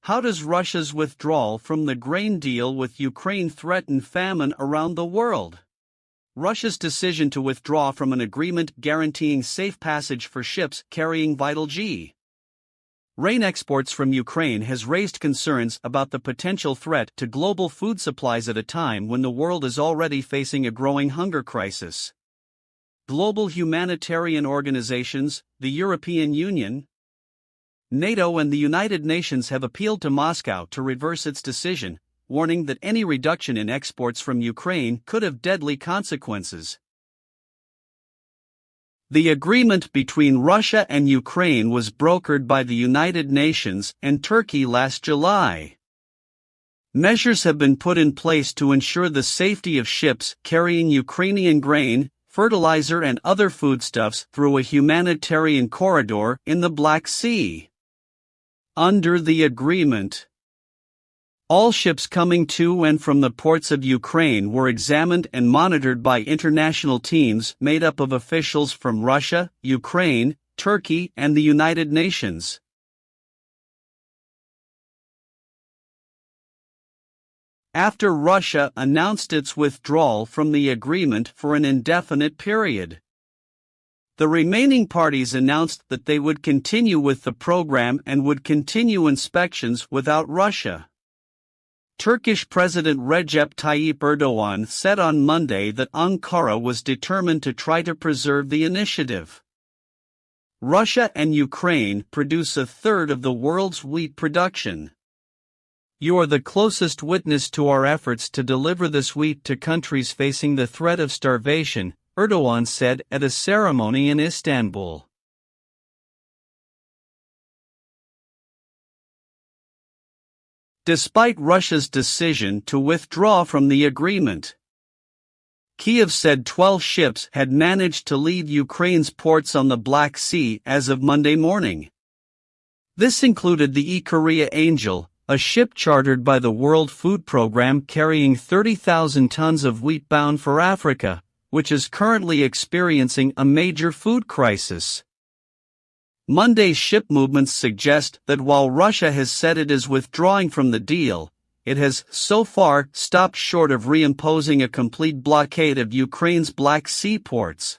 How does Russia's withdrawal from the grain deal with Ukraine threaten famine around the world? Russia's decision to withdraw from an agreement guaranteeing safe passage for ships carrying vital grain exports from Ukraine has raised concerns about the potential threat to global food supplies at a time when the world is already facing a growing hunger crisis. Global humanitarian organizations, the European Union, NATO and the United Nations have appealed to Moscow to reverse its decision, warning that any reduction in exports from Ukraine could have deadly consequences. The agreement between Russia and Ukraine was brokered by the United Nations and Turkey last July. Measures have been put in place to ensure the safety of ships carrying Ukrainian grain, fertilizer and other foodstuffs through a humanitarian corridor in the Black Sea. Under the agreement, all ships coming to and from the ports of Ukraine were examined and monitored by international teams made up of officials from Russia, Ukraine, Turkey, and the United Nations. After Russia announced its withdrawal from the agreement for an indefinite period, the remaining parties announced that they would continue with the program and would continue inspections without Russia. Turkish President Recep Tayyip Erdogan said on Monday that Ankara was determined to try to preserve the initiative. Russia and Ukraine produce a third of the world's wheat production. You are the closest witness to our efforts to deliver this wheat to countries facing the threat of starvation, Erdogan said at a ceremony in Istanbul. Despite Russia's decision to withdraw from the agreement, Kyiv said 12 ships had managed to leave Ukraine's ports on the Black Sea as of Monday morning. This included the Korea Angel, a ship chartered by the World Food Programme carrying 30,000 tons of wheat bound for Africa, which is currently experiencing a major food crisis. Monday's ship movements suggest that while Russia has said it is withdrawing from the deal, it has so far stopped short of reimposing a complete blockade of Ukraine's Black Sea ports.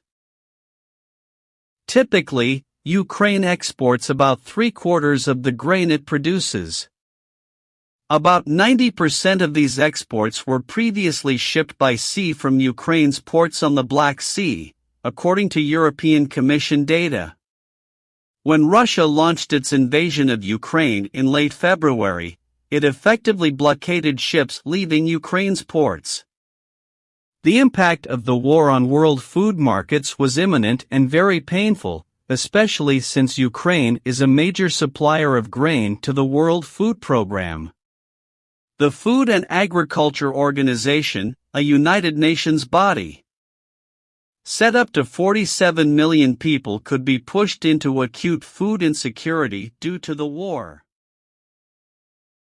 Typically, Ukraine exports about 3/4 of the grain it produces. About 90% of these exports were previously shipped by sea from Ukraine's ports on the Black Sea, according to European Commission data. When Russia launched its invasion of Ukraine in late February, it effectively blockaded ships leaving Ukraine's ports. The impact of the war on world food markets was imminent and very painful, especially since Ukraine is a major supplier of grain to the World Food Programme. The Food and Agriculture Organization, a United Nations body, said up to 47 million people could be pushed into acute food insecurity due to the war.